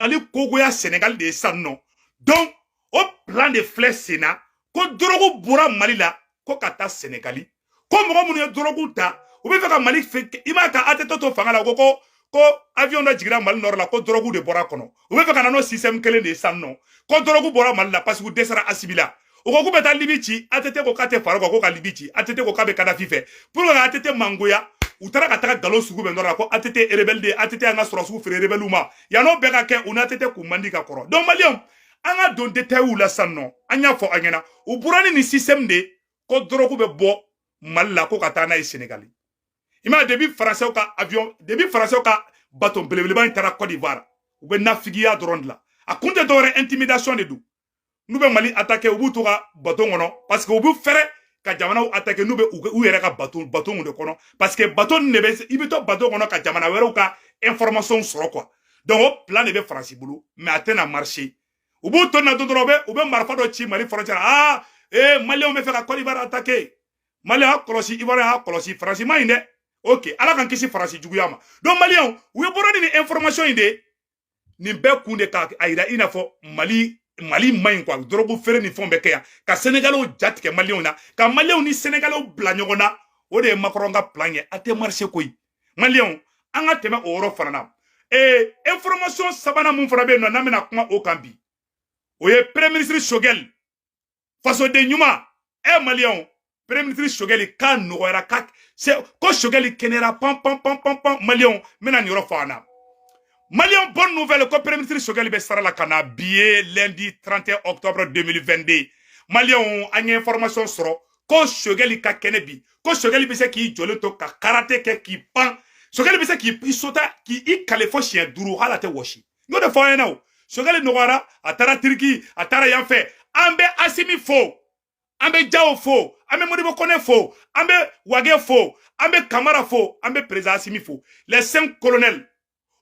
ali kogoya Sénégal de ça non donc au plan de flèche Sénat ko drogu bura Mali la ko kata Sénégali ko mo mun ye drogu ta ou be ka Mali fait ima ka ateto to fanga la ko avion da jigira Mali nord la ko drogu de bora kono ou be ka nano système kele de ça non ko drogu bora Mali la parce que desara asibila o ko beta libici atete ko kate faro ko ka libici atete ko kabe Kadhafi fait pour que atete mangoya utara kataka galo sugu be ndora ko atete rebelle de atete anga sura sugu frère rebelle uma ya no beka ke una atete ku mandika koro donc Malien anga don détail ou la sanno anya fo anyana u burani ni système de ko drogu be bo Mali ko katana e Sénégal ima début français ka avion début français ka bateau belebele ba intara Côte d'Ivoire ou be nafigia drone la a compte d'ore intimidation de dou nous be Mali attaquer ubu toka bateau ngono parce que ubu fere ka jamana attaquer nous be u yere ka bateau de kono parce que bateau ne be ibito bateau ngono ka jamana were ka information soro quoi donc au plan de be France bulu mais atena marché ubu to na dodrobe ube marfa do chi Mali frontière Mali on me fait ka Côte d'Ivoire attaquer Mali a kolosi Ivoire a kolosi France ma inde OK ala kan kisi France juguyama donc Malien u boroni ni information inde ni be kunde ka aira ina fo Mali main quoi drogu fere ni fombe ke ya ka Sénégalo jatike Malien na ka Malien ni Sénégalo bla nyogona o de Macron plan ye ate marché koy Malien anga teme oro fanana information sabana mun fara be no na mena kuma o kambi o ye premier ministre Choguel faso de nyuma Malien premier ministre Choguel ka no era ka c'est ko Choguel kenera pam Malien mena nyoro fana Malien, bonne nouvelle, que le Premier ministre Choguel Bessara la Kana, billet lundi 31 octobre 2022. Malien, a une information sur que Choguel ka kenebi, que Choguel Bessara qui jole to ka karaté qui pan, Choguel Bessara qui sota qui i kalefo chien duru halate washi. Nous de fois now, Choguel Noara, atara Turki, atara yanfe, ambe asimi fo, ambe jao fo, ambe modibo kone fo, ambe wage fo, ambe kamara fo, ambe président asimi fo. Les 5 colonels.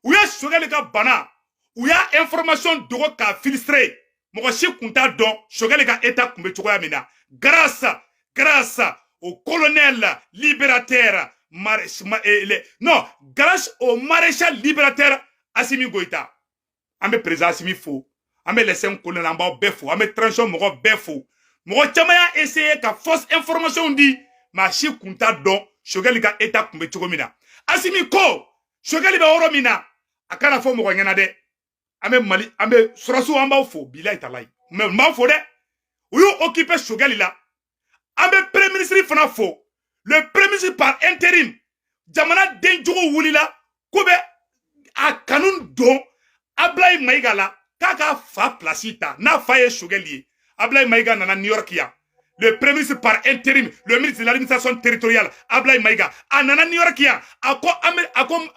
Ou ya Choguel ka bana ou ya information dogo ka filtré moko si kunta don Choguel ka état kumbe chokoya mina grâce au colonel libérateur grâce au maréchal libérateur Assimi Goïta ambe président Assimi fo ambe les 5 colonels en bas befo ambe transition moko befo moko chamaya essayer ka fausse information di ma si kunta don Choguel ka état kumbe chokoya mina Assimi ko Choguel be oro mina akana fo mo ngana de ambe Mali ambe surasu amba fo bilahi talai mais ma fo de ou occupé Choguel la ambe premier ministre fana fo le premier ministre par intérim jamana denjogo wulila ko be a kanun don Ablaye Maïga la kaka fa placita na faye Choguel yi Ablaye Maïga nana New York ya le premier ministre par intérim, le ministre de l'administration territoriale, Ablaye Maïga, anana New Yorkia, ako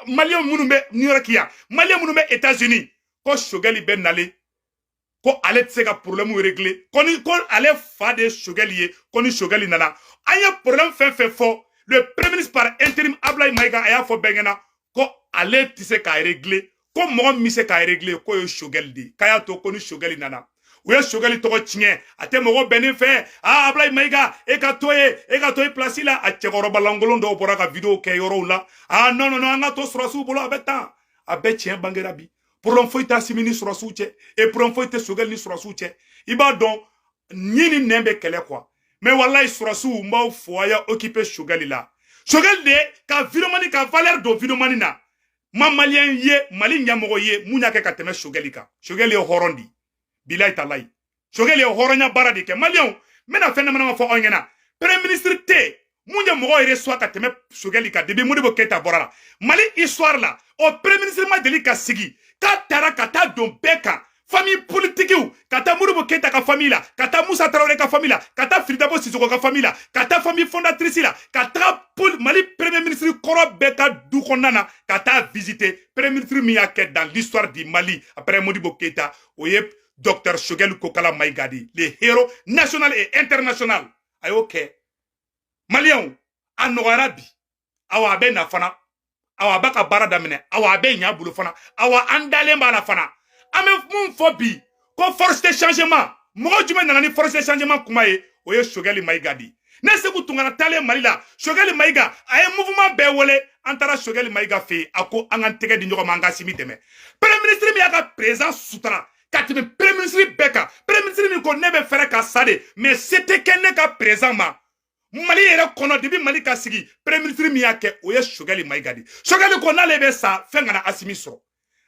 Malien Mounoumbe New Yorkia, Malien Mounoumbe États-Unis, ko Choguel ben nale, ko ale tsega problème réglé, ko ale fa de Choguel ye, ko ni Choguel nana, aya problème fait fort, le premier ministre par intérim Ablaye Maïga aya fo bengena, ko ale tise ka réglé, ko mo mi se ka réglé, ko yo Choguel di, kaya to ko ni Choguel nana. Ou est Choguel toko tchien ate mogo benin fait Ablaye Maïga e ka toye place la a tchegoro balangolon do bora ka vidéo ke yoro la non anga to surasu bolo abeta abe tchien bangera bi pour l'on faut ta simini surasu che et pour l'on faut te Choguel ni surasu che iba donc nini nembe kele quoi mais wallahi surasu mba foya occupé Choguel la Choguel de ka vidéomani ka valeur do vidéomani na ma malien ye mali nyamogo ye munya ke ka teme Choguel ka Choguel ye horondi Bilay talay. Choguel ye horonya baradi ke Malien mena fenne mana fo onyena. Premier ministre te munya mogo ire soit ka teme Choguel ka debi Modibo Keita borala. Mali histoire la au premier ministre ma deli ka sigi ka tara kata don beka famille politique ou kata Modibo Keita ka famille la kata Moussa Traoré ka famille la kata Fridabo Sissoko ka famille la kata famille fondatrice la kata Mali premier ministre koro beka du konana kata visiter premier ministre miyaket dans l'histoire du Mali après Modibo Keita oye Docteur Choguel Kokala Maïgadi, les héros national et international. Ayo ok. Malien, Anoarabi, awa abe na fana, awa baka barada mene, awa abe nyabulu fana, awa andale mbala fana. Ame moun fobi, ko force de changement. Moko jume nanani force de changement kumaye, oye Choguel Maïgadi. ne Sékou Tounkara talen Mali la Choguel Maïga a un mouvement bɛɛ wele an taara Choguel Maïga fɛ yen a ko an ka tɛgɛ di ɲɔgɔn ma an ka Assimi dɛmɛ premier ministre min y'a ka président sutura ka tɛmɛ premier ministre bɛɛ kan premier ministre min ko ne bɛ fɛrɛ ka sa de mais se tɛ kɛ ne ka président ma Mali yɛrɛ kɔnɔ depuis Mali ka sigi premier ministre min y'a kɛ o ye Choguel Maïga de Choguel ko n'ale bɛ sa fɛn kana Assimi sɔrɔ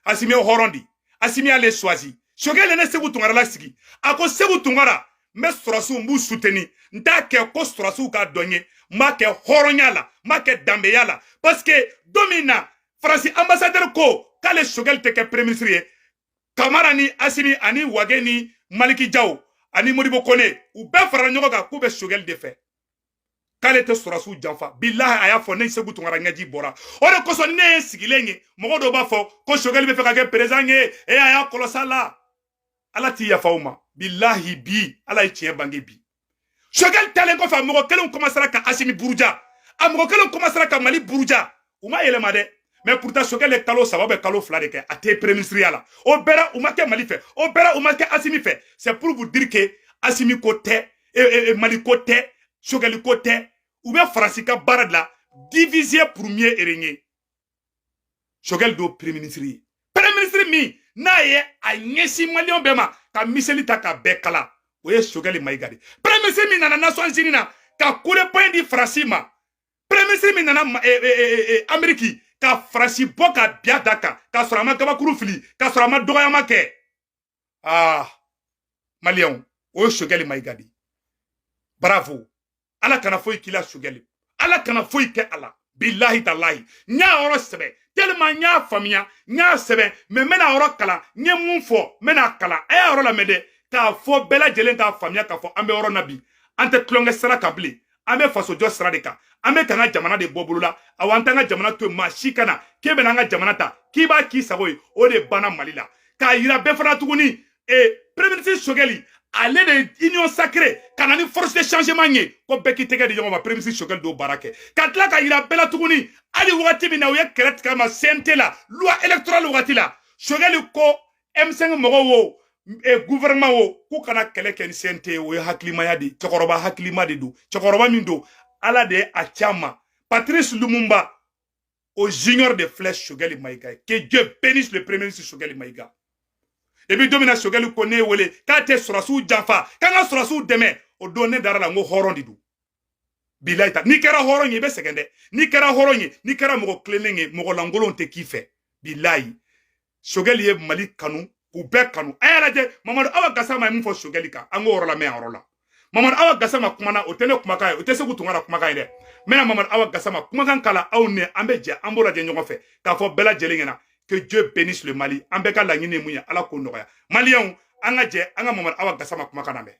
Assimi ye hɔrɔn de Assimi y'ale choisi Choguel ne Sékou Tounkara la sigi a ko Sékou Tounkara n bɛ sɔrɔsiw n b'u soutenir n t'a kɛ ko sɔrɔsiw ka dɔn ye n b'a kɛ hɔrɔnya la n b'a kɛ danbeya la parce que don min na Faransi ambassadeur ko k'ale Choguel tɛ kɛ premier ministre ye Kamara ni Assimi ani Wage ni Maliki Diaw ani Modibo Kone u bɛɛ farala ɲɔgɔn kan k'u bɛ Choguel de fɛ k'ale tɛ sɔrɔsiw janfa bilahi a y'a fɔ ne Sékou Tounkara ɲɛji bɔra o de kosɔn ne ye sigilen ye mɔgɔ dɔw b'a fɔ ko Choguel bɛ fɛ ka kɛ président ye a y'a kɔlɔsi a la Ala t'i yafa o ma bilahi bi Ala ye tiɲɛ bange bi Choguel talen kɔfɛ mɔgɔ kelenw commencera ka Assimi buruja a mɔgɔ kelenw commencera ka Mali buruja u ma yɛlɛma dɛ mais pourtant Choguel ye kalo 3 ou kalo 2 de kɛ a tɛ premier ministre ya la o bɛɛ u ma kɛ Mali fɛ o bɛɛ u ma kɛ Assimi fɛ c'est pour vous dire que Assimi ko tɛ Mali ko tɛ Choguel ko tɛ u bɛ Faransi ka baara de la diviser pour mieux régner Choguel do premier ministre ye premier ministre min n'a ye a ɲɛsin maliyɛnw bɛɛ ma ka miseli ta ka bɛɛ kala o ye Choguel Maïga de premier ministre min nana Nations Unies na ka coup de poing di Faransi ma premier ministre min nana Amérique ka Faransi bɔ ka biya da kan k'a sɔrɔ a ma gabakuru fili k'a sɔrɔ a ma dɔgɔyama kɛ maliyɛnw o ye Choguel Maïga de bravo Ala kana foyi k'i la Choguel Ala kana foyi kɛ a la bilahi talahi n y'a yɔrɔ sɛbɛ tellement n y'a faamuya n y'a sɛbɛ mais n bɛna yɔrɔ kalan n ye mun fɔ n bɛna kalan a y'a yɔrɔ lamɛn dɛ k'a fɔ bɛɛ lajɛlen k'a faamuya k'a fɔ an bɛ yɔrɔ na bi an tɛ tulonkɛ sira kan bilen an bɛ fasojɔ sira de kan an bɛ ka an ka jamana de bɔ bolo la awa an t'an ka jamana to yen maa si kana k'e bɛna an ka jamana ta k'i b'a k'i sago ye o de banna Mali la k'a yira bɛɛ fana tuguni premier ministre Choguel ale de union sacrée ka na ni force de changement ye ko bɛɛ k'i tɛgɛ di ɲɔgɔn ma premier ministre Choguel do baara kɛ ka tila ka yira bɛɛ la tuguni hali wagati min na u ye kɛlɛ tigɛ ma CNT la loi électorale wagati la Choguel ko M5 mɔgɔw wo gouvernement wo k'u kana kɛlɛ kɛ ni CNT o ye hakilimaya de cɛkɔrɔba hakilima de do cɛkɔrɔba min do Ala de a cama Patrice Lumumba au junior de flèche Choguel Maïga que Dieu bénisse le premier ministre Choguel Maïga et puis domina Choguel ko ne wele k'a tɛ sɔrɔsiw janfa k'an ka sɔrɔsiw dɛmɛ o don ne dara la n ko hɔrɔn de do bilahi ta n'i kɛra hɔrɔn ye i bɛ sɛgɛn dɛ n'i kɛra hɔrɔn ye n'i kɛra mɔgɔ kilennen ye mɔgɔ lankolonw tɛ k'i fɛ bilahi Choguel ye Mali kanu k'u bɛɛ kanu a y'a lajɛ Mamadu Awa Gassama ye mun fɔ Choguel kan an k'o yɔrɔ lamɛn a yɔrɔ la Mamadu Awa Gassama kumana o tɛ ne kumakan ye o tɛ Sékou Tounkara kumakan ye dɛ n bɛna Mamadu Awa Gassama kumakan kala aw ni an bɛ jɛ an b'o lajɛ ɲɔgɔn fɛ k'a fɔ bɛɛ lajɛlen ɲɛna que Dieu bénisse le Mali an bɛɛ ka laɲini ye mun ye Ala k'o nɔgɔya maliyɛnw an ka jɛ an ka Mamadu Awa Gassama kumakan lamɛn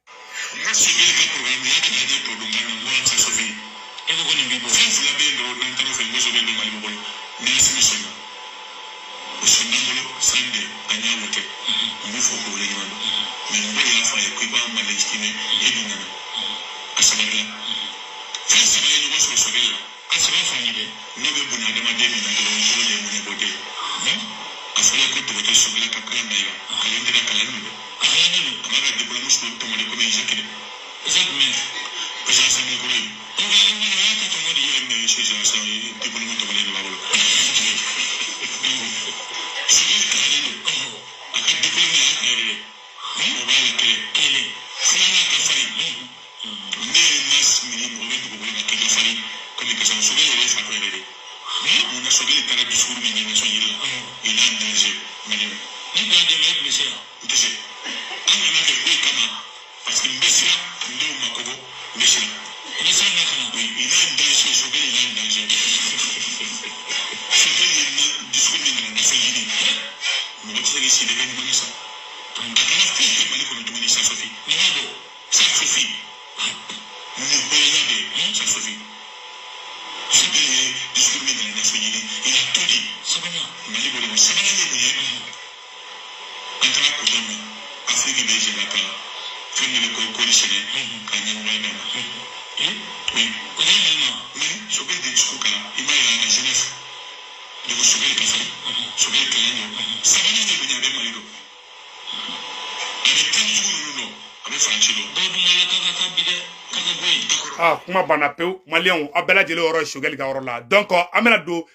Ah, kuma bana peu malien abela jele oro shogel ga oro la donc amena do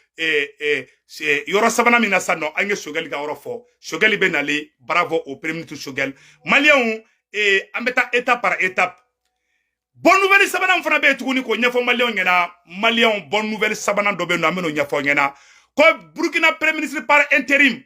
yoro sabana mina sano ange shogel ga oro fo shogel be nale bravo au premier ministre shogel malien ambeta étape par étape bonne nouvelle sabana fana be tuguni ko nyafo malien ngena malien bonne nouvelle sabana do be no ameno nyafo ngena ko Burkina premier ministre par intérim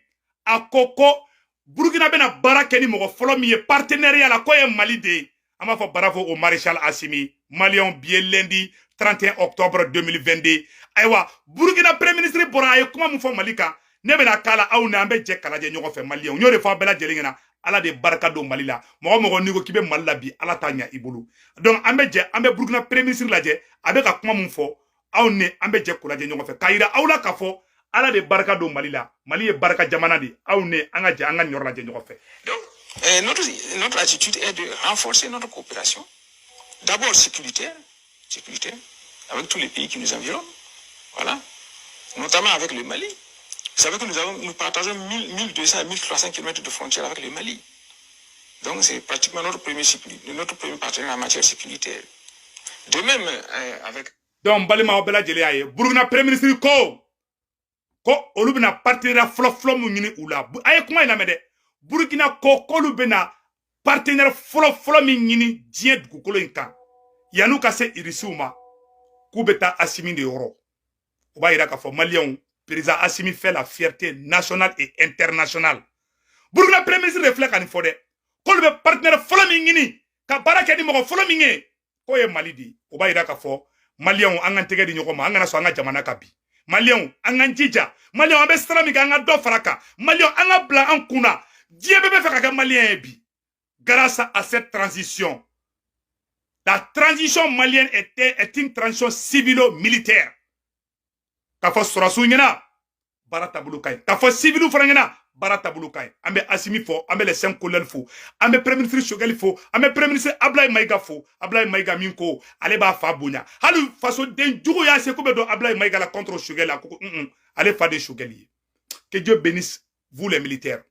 akoko Burkina be na barakeni mo folo mi partenariat la ko e Mali de ama fo bravo au maréchal Assimi Malion bien lundi 31 octobre 2022 aywa Burkina premier ministre bora ay kuma mu fo Malika ne be na kala aw na ambe je kala je nyogo fe Malion nyore fa bela jelingena ala de baraka do Malila mo ni ko kibe Malila bi ala tanya ibulu donc ambe Burkina premier ministre la je abe ka kuma mu fo aw ne ambe je kula je nyogo fe kayira aw la ka fo ala de baraka do Malila Mali e baraka jamana di aw ne anga je anga nyorla je nyogo fe donc notre attitude est de renforcer notre coopération. D'abord sécuritaire, avec tous les pays qui nous environnent, voilà, notamment avec le Mali. Vous savez que nous partageons 1200 à 1300 km de frontières avec le Mali. Donc c'est pratiquement notre premier partenaire en matière sécuritaire. De même avec... Donc, Balima Obela Djeliaye, Burkina Premier Ministre ko olubina partenaire flop mungini ula. Aye kuma ina mede. Burkina ko bena partenaire flop mingini dien dukolo inka. Yanu kase irisuma kubeta Assimi de Yoro. Oba ira ka fo Malien président Assimi fait la fierté nationale et internationale. Burkina Premier Ministre reflète en fode. Ko be partenaire flop mingini ka baraka di mo flop mingi ko ye Mali di. Oba ira ka fo Malien anga tege di nyoko ma anga na so anga jamana kabi. Malien anga njija, Malien ambe strami anga do faraka, Malien anga bla en kuna. Dieu bébé fait que Malien bi. Grâce à cette transition, la transition malienne est une transition civilo-militaire. Kafo sorasu ngena barata bulukai. Kafo civilu frangena barata bulukai. Ambe Assimi fo, ambe les 5 colonels fo, ambe premier ministre Shogel fo, ambe premier ministre Ablaye Maïga fo, Ablaye Maïga minko, ale ba fa bonya. Halu façon den djugo ya se kobe do Ablaye Maïga la contre Shogel la allez fa de Shogel. Que Dieu bénisse vous les militaires.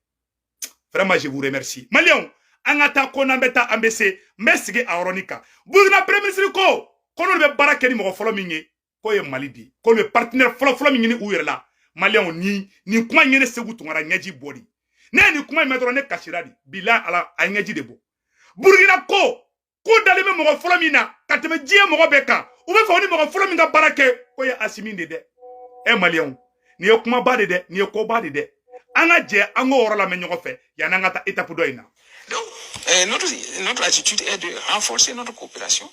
Vraiment, je vous remercie. Malion, angata konambeta ambese, mesige aoronika. Burkina premier ministre ko, kono be barakeni mo folo mingi, ko ye Malidi, ko le partenaire folo mingi uyerla. Malion ni kuma nyene segu tungara nyaji body. Ne ni kuma metro ne kashiradi, bila ala anyaji debo. Burkina ko dalime mo folo mina, kateme jie mo beka. Ube foni mo folo minga barake, ko ye Assimi de. Malion, ni kuma bade de, ni ko bade de. Anga je ango ora la menyo fait yana ngata étape doina. Donc notre attitude est de renforcer notre coopération.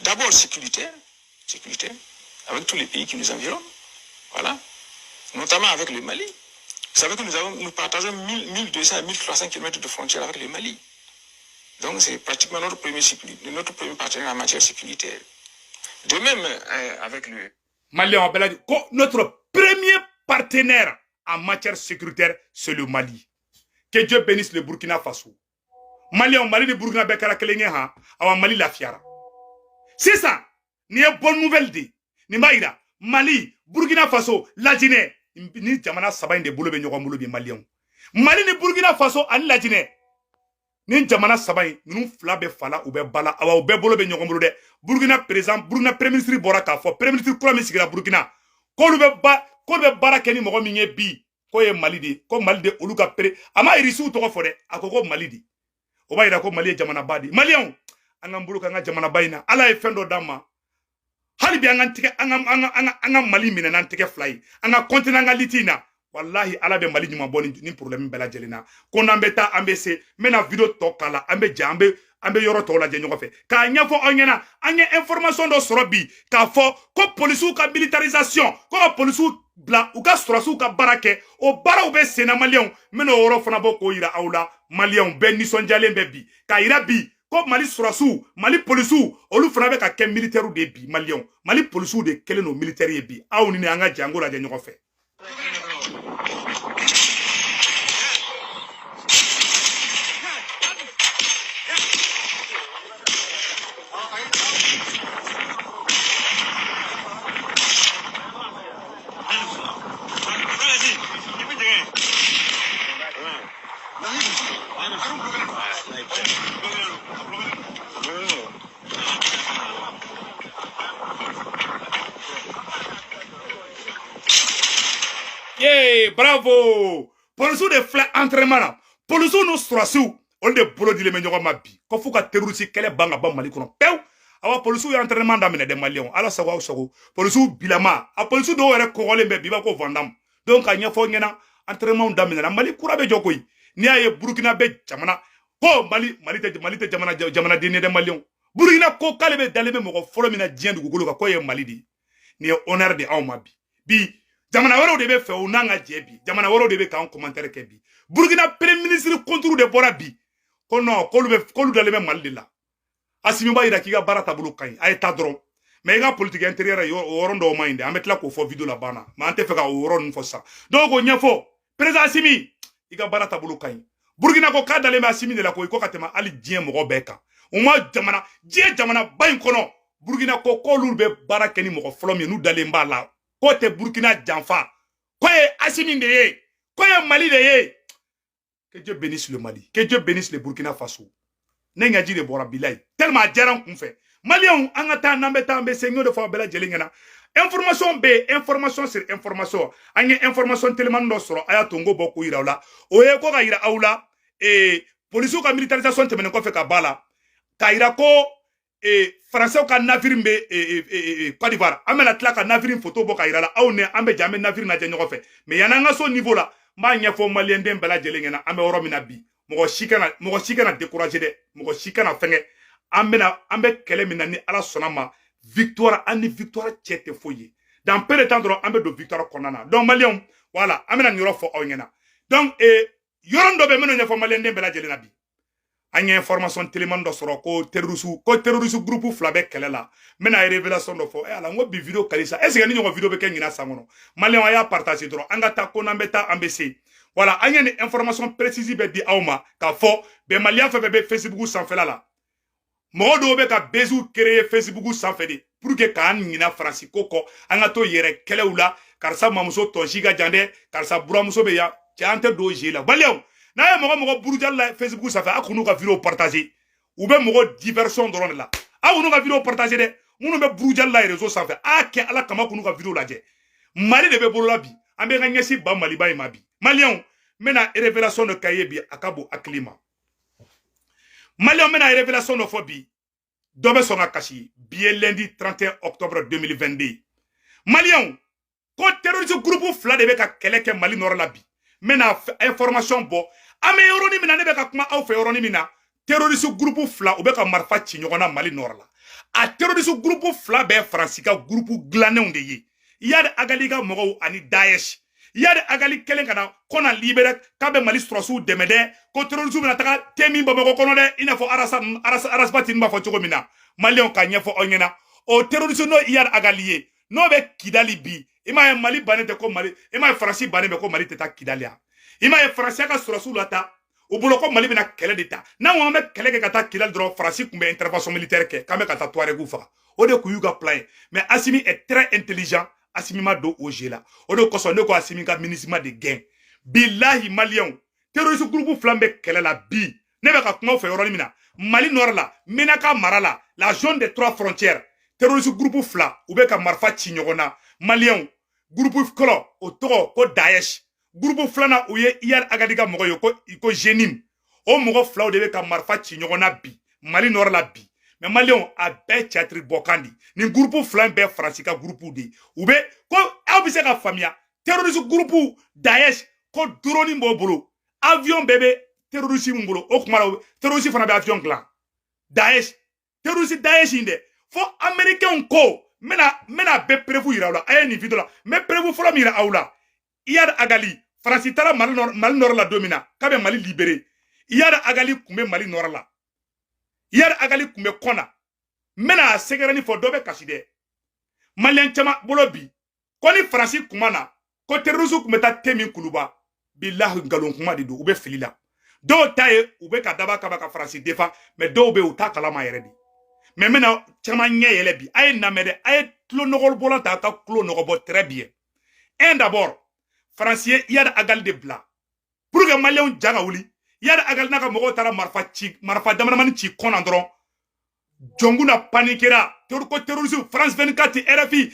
D'abord sécuritaire, avec tous les pays qui nous environnent, voilà, notamment avec le Mali. Vous savez que nous partageons 1200 à 1300 km de frontières avec le Mali. Donc c'est pratiquement notre premier partenaire en matière sécuritaire. De même avec le Mali, notre premier partenaire en matière sécuritaire, c'est le Mali. Que Dieu bénisse le Burkina Faso. Mali, de Burkina Bekara Kelenge ha, awa Mali la fiara. C'est ça. Ni une bonne nouvelle de. Ni maïda. Mali, Burkina Faso, la Guinée. Ni jamana saba inde bolo be nyogo bolo bi Malion. Mali ni Burkina Faso ani la Guinée. Ni jamana saba ni fla be fala ou be bala awa be bolo be nyogo bolo de. Burkina président, Burkina premier ministre bora ka fo, premier ministre kula mi sigira Burkina. Ko be barakeni mogo minye bi ko ye Mali de ko Mali de olu ka pere ama irisu to ko fo de akoko Mali di o ba ira ko Mali jamana badi Malien anga mbulu ka nga jamana bayina ala e fendo dama hali bi anga Mali mina nan teke fly anga continent anga litina wallahi ala be Mali nyuma boni ni problème bela jelina ko nambeta ambese mena video to kala ambe jambe ambe yoro to la jenyo fe ka nyafo onyena anya information do sorobi ka fo ko police ka militarisation ko police bla u ka sorosu ka barake o bara u be sena Malien meno woro fana bo ko ira aula Malien be nisonjale be bi ka ira bi ko Mali sorosu Mali police olu fana be ka ke militaire de bi Malien Mali police de kele no militaire bi awni ne anga jango la jenyo fe Yeah, bravo. Polisu de filɛ entraînement na. Polisu nu surasiw olu de bolo dilen bɛ ɲɔgɔn ma bi. Ko f'u ka terroriste kɛlɛ ban ka ban Mali kɔnɔ pewu. Awa polisiw ye entraînement daminɛ dɛ Maliens. Ala sago aw sago. Polisiw bilama. A polisiw dɔw yɛrɛ kɔgɔlen bɛ bi b'a ko Vandam. Donc ka ɲɛfɔ ɲɛna entraînement daminɛna. Mali kura bɛ jɔ koyi. N'i y'a ye Burkina bɛ jamana ko Mali tɛ jamana den ye dɛ Maliens. Burkina ko k'ale bɛ dalen bɛ mɔgɔ fɔlɔ min na diɲɛ dugukolo kan ko ye Mali de. Nin ye honneur de anw ma bi. Bi jamana wɛrɛw de bɛ fɛ u n'an ka jɛ bi. Jamana wɛrɛw de bɛ k'an commentaire kɛ bi. Burkina premier ministre contre de bɔra bi. Ko non k'olu dalen bɛ Mali de la. Assimi b'a yira k'i ka baara taabolo ka ɲi. A ye taa dɔrɔn. Mais i ka politique intérieure o yɔrɔ dɔw ma ɲi dɛ. An bɛ tila k'o fɔ vidéo la banna. Mais an tɛ fɛ ka o yɔrɔ ninnu fɔ sisan. Donc o ɲɛfɔ président Assimi i ka baara taabolo ka ɲi. Burkina ko k'a dalen bɛ Assimi de la koyi ko ka tɛmɛ hali diɲɛ mɔgɔ bɛɛ kan. O ma diɲɛ jamana ba in kɔnɔ Burkina ko k'olu bɛ baara kɛ ni mɔgɔ fɔlɔ min n'u dalen b'a la. K'o tɛ Burkina janfa. K'o ye Assimi de ye. K'o ye Mali de ye. Que Dieu bénisse le Mali. Que Dieu bénisse le Burkina Faso. Ne ɲaji de bɔra bilayi. Tellement a diyara n kun fɛ. Maliens an ka taa n'an bɛ taa an bɛ se n y'o de fɔ a bɛɛ lajɛlen ɲɛna. Information bɛ yen, information sur information. An ye information télémani dɔ sɔrɔ a y'a to n ko bɔ k'o yira aw la. O ye ko ka yira aw la polisiw ka militarisation tɛmɛnen kɔfɛ ka b'a la. K'a yira ko Français ka navire bɛ Côte d'Ivoire. An bɛna tila ka navire photo bɔ ka yira la. Aw ni an bɛ jɛ an bɛ navire lajɛ ɲɔgɔn fɛ. Mais yan'an ka so niveau la, n b'a ɲɛfɔ Malien den bɛɛ lajɛlen ɲɛna an bɛ yɔrɔ min na bi. Mɔgɔ si kana décourager dɛ. Mɔgɔ si kana fɛngɛ. An bɛ kɛlɛ min na ni Ala sɔnna ma victoire an ni victoire cɛ tɛ foyi ye. Dans peu de temps dɔrɔn an bɛ don victoire kɔnɔna na. Donc Maliens voilà an bɛna nin yɔrɔ fɔ aw ɲɛna. Donc yɔrɔ dɔ bɛ minnu ɲɛfɔ Malien den bɛɛ lajɛlen na bi. An ye information télémani dɔ sɔrɔ ko terroriste groupe fila bɛ kɛlɛ la. N bɛna révélation dɔ fɔ. Ala n ko bi vidéo kali sa. Est-ce que ni ɲɔgɔn vidéo bɛ kɛ ɲinan san kɔnɔ? Maliens a y'a partager dɔrɔn an ka taa ko n'an bɛ taa an bɛ se. Voilà, an ye ni information précise bɛ di aw ma k'a fɔ bɛnbaliya fɛn fɛn bɛ Facebook sanfɛla la. Mɔgɔ dɔw bɛ ka beziw créer Facebook sanfɛ de pour que k'an ɲina Faransi ko kɔ an ka to yɛrɛ kɛlɛw la. Karisa mamuso tɔnsi ka jan dɛ, karisa buramuso bɛ yan, cɛ an tɛ don jeu la. Maliens n'a ye mɔgɔ burujali la Facebook sanfɛ a kun n'u ka vidéo partager. U bɛ mɔgɔ diversion dɔrɔn de la. A kun n'u ka vidéo partager dɛ. Minnu bɛ burujali la réseau sanfɛ a kɛ Ala kama kun n'u ka vidéo lajɛ. Mali de bɛ bolola bi. An bɛ ka ɲɛsin ba Maliba in ma bi. Maliens n bɛna révélation dɔ k'a ye bi a ka bon hakili ma. Maliens n bɛna révélation dɔ fɔ bi dɔ bɛ sɔn ka kasi bi ye lundi 31 octobre 2022. Maliens ko terroriste groupe fila de bɛ ka kɛlɛ kɛ Mali nord la bi. N bɛna information bɔ an bɛ yɔrɔnin min na ne bɛ ka kuma aw fɛ yɔrɔnin min na terroriste groupe fila u bɛ ka marifa ci ɲɔgɔn na Mali nord la. A terroriste groupe fila bɛɛ Faransi ka groupe dilannenw de ye. Yadi Agali ka mɔgɔw ani Daesh. Yadi Agali kelen ka na kɔna libéré k'a bɛ Mali sɔrɔsiw dɛmɛ dɛ ko terroriste bɛna taga Temi Bamakɔ kɔnɔ dɛ i n'a fɔ Arasbati b'a fɔ cogo min na. Maliens ka ɲɛfɔ aw ɲɛna o terroriste n'o Yadi Agali ye n'o bɛ Kidali bi i m'a ye Mali bannen tɛ ko Mali i m'a ye Faransi bannen bɛ ko Mali tɛ taa Kidali yan. I m'a ye Faransi ka sɔrɔsiw la ta u bolo ko Mali bɛna kɛlɛ de ta. N'an ko an bɛ kɛlɛ kɛ ka taa Kidali dɔrɔn Faransi tun bɛ intervention militaire kɛ k'an bɛ ka taa Touaregiw faga. O de kun y'u ka plan ye. Mais Assimi est très intelligent. Assimi ma do o jeu la. O de kosɔn ne ko Assimi ka MINUSMA de gain. Bilahi Maliens terroriste groupe fila bɛ kɛlɛ la bi. Ne bɛ ka kuma fɛ yɔrɔnin min na. Mali nord la, Menaka mara la zone des 3 frontières. Terroriste groupe fila u bɛ ka marifa ci ɲɔgɔn na. Maliens groupe fɔlɔ o tɔgɔ ko Daesh. Groupe filanan u ye Yadi Agali ka mɔgɔ ye ko Jenim. O mɔgɔ filaw de bɛ ka marifa ci ɲɔgɔn na bi. Mali nord la bi. Mais Maliens a bɛɛ cɛtiri bɔkan di. Nin groupe fila bɛɛ Faransi ka groupe de. U bɛ ko aw bɛ se ka faamuya. Terroriste groupe Daesh ko drone b'o bolo. Avion bɛɛ bɛ terroriste min bolo. O kuma la terroriste fana bɛ avion dilan. Daesh terroriste Daesh in dɛ. Fo américain ko n bɛna bɛɛ preuve yira aw la. A ye nin vidéo la. N bɛ preuve fɔlɔ min yira aw la. Yadi Agali Faransi taara Mali nord la don min na k'a bɛ Mali libéré. Yadi Agali tun bɛ Mali nord la. Yadi Agali tun bɛ kɔna. N bɛna sɛgɛrɛni fɔ dɔ bɛ kasi dɛ. Maliens caman bolo bi ko ni Faransi kuma na ko terroriste tun bɛ taa Temi Kuluba. Bilahi nkalon kuma de don u bɛ fili la. Dɔw ta ye u bɛ ka daba kaba ka Faransi défend mais dɔw bɛ u t'a kalama yɛrɛ de. Mais n bɛna caman ɲɛ yɛlɛ bi a ye namɛ dɛ a ye tulo nɔgɔbɔla ta a ka tulo nɔgɔbɔ très bien. Un d'abord Faransi ye Yadi Agali de bila pour que Maliens ja ka wuli. Yada agal naka mogo tara marfa damanamani ci konandron. Jongu na panikera. Torko terrorisme France 24 RFI.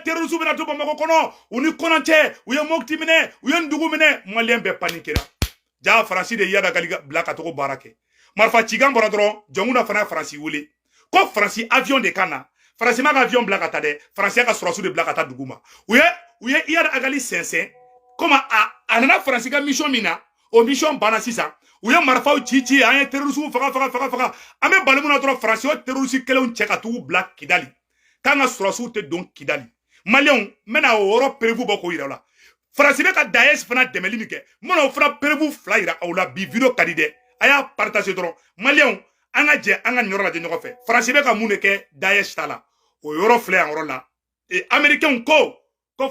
Terrorisme bena to bamako kono. Uni konanche. Uye mokti mine. Uye ndugu mine. Malien be panikera. Ja Franci de yada galiga blaka toko barake. Marfa cigan boradron. Jongu na fana Franci wuli. Ko Franci avion de kana. Franci maga avion blakata de. Franci ka surasu de blakata duguma. Uye yada agali sensen. Koma anana Franci ka mission mina. O mission bana sisa. Uye marfa u cici anye terrorisme faga. Ame balimuna dron Franci o terrorisme keleun cheka tu blak Kidali. Kanga surasu te don Kidali. Malion mena oro prevu boko irala. Franci be ka Daesh fana demeli mike. Mono fana prevu flyra awla bi video kadide. Aya partager dron. Malion anga je anga nyoro la je nyoko fe. Franci be ka muneke Daesh tala. O yoro fle en la. Et américain ko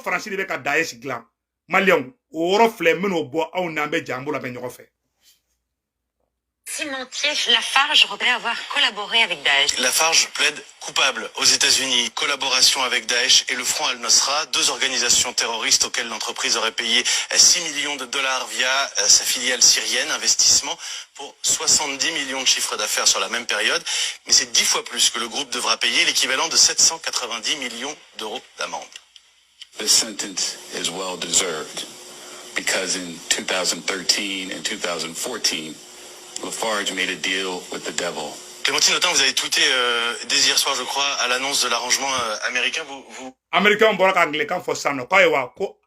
Franci be ka Daesh glan. Malion o yoro fle meno bo aw nambe jambo la be nyoko fe. Cimentier, Lafarge voudrait avoir collaboré avec Daesh. Lafarge plaide coupable aux États-Unis. Collaboration avec Daesh et le Front Al-Nosra, deux organisations terroristes auxquelles l'entreprise aurait payé 6 millions de dollars via sa filiale syrienne. Investissement pour 70 millions de chiffre d'affaires sur la même période. Mais c'est 10 fois plus que le groupe devra payer, l'équivalent de 790 millions d'euros d'amende. This sentence is well deserved because in 2013 and 2014, Lafarge made a deal with the devil. Clémentine Autain, vous avez tweeté dès hier soir, je crois, à l'annonce de l'arrangement américain. Américain boraka anglican fo sano ko ewa ko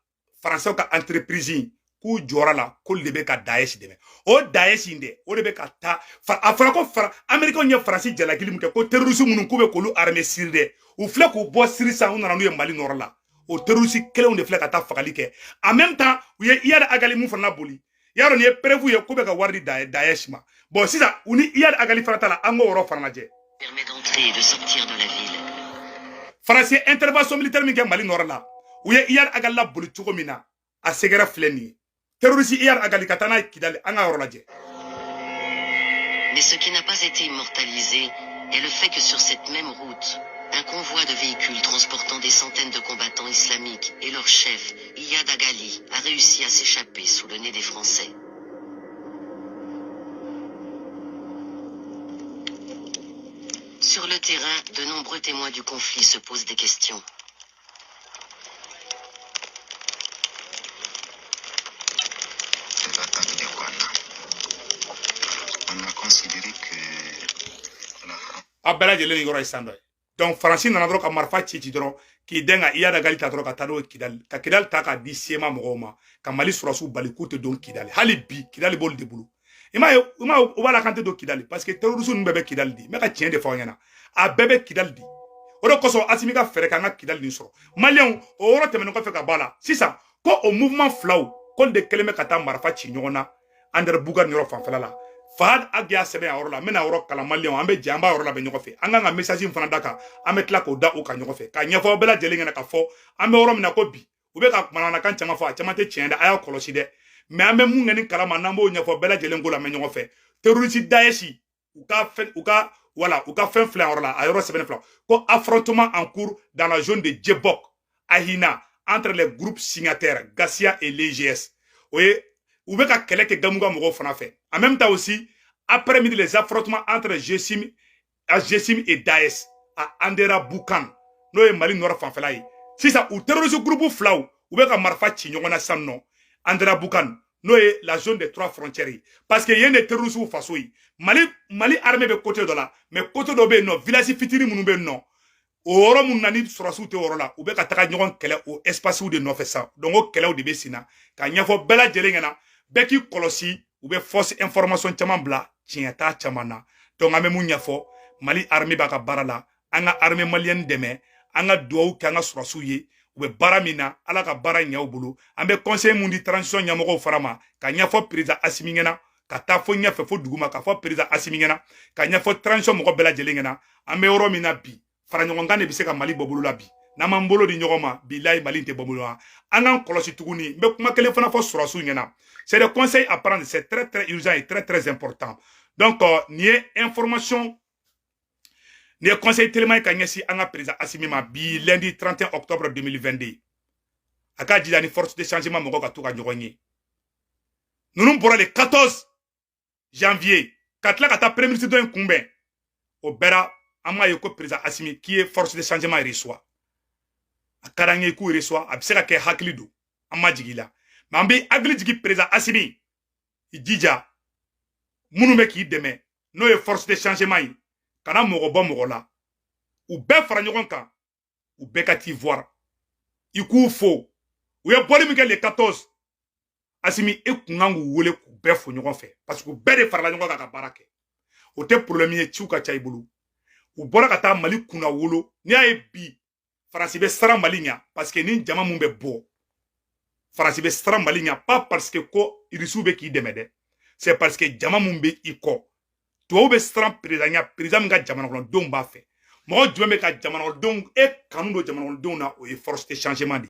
français ka entreprise ku jora la ko lebe ka Daesh deme. O Daesh inde o lebe ka ta afra ko américain nya français jala kilim ke ko terrorisme mun ko be ko lu armée sirde ou fle ko bo sirisa on na nu Mali nord la. O terroriste kele on de fle ka ta fagali ke. En même temps, il y a agali mu fana boli. Yaro ni prévu ye ko be ka wardi Daesh ma. Bon si ça uni yar agali farata la ango woro farnaje. Permet d'entrer et de sortir de la ville. Français intervention militaire mi ke Mali nord la. Uye yar agali la boli chugo mina a segera fleni. Terroriste yar agali katana Kidali anga woro laje. Mais ce qui n'a pas été immortalisé est le fait que sur cette même route, un convoi de véhicules transportant des centaines de combattants islamiques et leur chef, Iyad Agali, a réussi à s'échapper sous le nez des Français. Sur le terrain, de nombreux témoins du conflit se posent des questions. On a considéré que... Abela jele ni goro isando. Donc Franci nana dro ka marfa ci dro ki denga Iyad Agali ta dro ka tado Kidal ka Kidal ta ka di sema mogoma ka Mali surasu balikute don Kidal hali bi Kidal bol de bulu ima wala kante do Kidal parce que terrorisme bebe Kidal di me ka tien de fawnyana a bebe Kidal di oro koso asimi ka fere ka nga Kidal ni soro Malien o oro temeno ko fe ka bala sisa ko o mouvement flaw ko de keleme ka ta marfa ci nyona ander bugar nyoro fanfala la Fahad Agia sebe a la mena oro kala Malien ambe jamba oro la be nyokofe anga nga message fana daka ame tla ko da o ka nyokofe ka nyafo bela jelinga na ka fo ambe oro mina ko bi ube ka manana kan chama fo chama te tienda aya kolosi de me ambe mu ngeni kala manambo nyafo bela jelingo la me nyokofe terroriste Daesh uka fen flan oro la ayoro sebe flan ko affrontement en cours dans la zone de Djebok Ahina entre les groupes signataires Gassia et l'EGS. Oye ou bien que Gamuga Mogo fana fait. En même temps aussi, après-midi, les affrontements entre Jessim et Daesh à Andera Boukan. Nous sommes Mali Nord Fanfelaï. Si ça, ou terroriste groupe Flau, ou bien que Marfa Chignona Sanno, Andera Boukan, nous sommes la zone des 3 frontières. Parce qu'il y a des terroristes ou fasoui. Mali armée de côté de là, mais côté de non, village Fitiri Mounoube non. Oro mun nani surasu te oro la, ou bien que taka nyon kele au espace ou de no fait ça. Donc au kele ou de besina, ka nyafo bela jelengena. Beki kolosi ou be force information chaman bla tienta chamana donc ame munya fo Mali armée baka barala anga armée malienne deme anga douou kanga surasuye ou be baramina ala ka bara nyaw bulu ambe conseil mundi transition nyamoko farama ka nyafo président asimingena ka ta fo nyafe fo duguma ka fo président asimingena ka nyafo transition moko bela jelengena ambe oro mina bi fara nyongane bi se ka Mali bobulu la bi na mambolo di nyogoma billahi Mali te bobulu anga kolosi tuguni mbe kuma kele fana fo surasu nyena. C'est le conseil à prendre, c'est très très urgent et très très important. Donc, ni information, ni conseil tellement kanyesi anga président Assimima bi lundi 31 octobre 2022. Aka jidani force de changement mogo ka tuka nyogoni. Nous nous pour les 14 janvier ka tila ka taa premier ministre dɔ in kunbɛn o bɛra an m'a ye ko président Assimi qui est force de changement reçoit a ka d'an ye k'u reçoit a bɛ se ka kɛ hakili don an ma jigin la mais an bɛ hakili jigin président Assimi i jija minnu bɛ k'i dɛmɛ n'o ye force de changement ye kana mɔgɔ bɔ mɔgɔ la u bɛɛ fara ɲɔgɔn kan u bɛɛ ka t'i voir i k'u fo u ye bɔli min kɛ le 14 Assimi e kun kan k'u wele k'u bɛɛ fo ɲɔgɔn fɛ parce que u bɛɛ de farala ɲɔgɔn kan ka baara kɛ o tɛ problème ye ciw ka ca i bolo u bɔra ka taa Mali kunna wolo n'i y'a ye bi Faransi bɛ siran Mali ɲɛ parce que ni jama mun bɛ bɔ Faransi bɛ siran Mali ɲɛ pas parce que ko irisiw bɛ k'i dɛmɛ dɛ c'est parce que jama mun bɛ i kɔ tubabu bɛ siran président ɲɛ président min ka jamana kɔnɔdenw b'a fɛ mɔgɔ jumɛn bɛ ka jamana kɔnɔdenw e kanu don jamana kɔnɔdenw na o ye force de changement de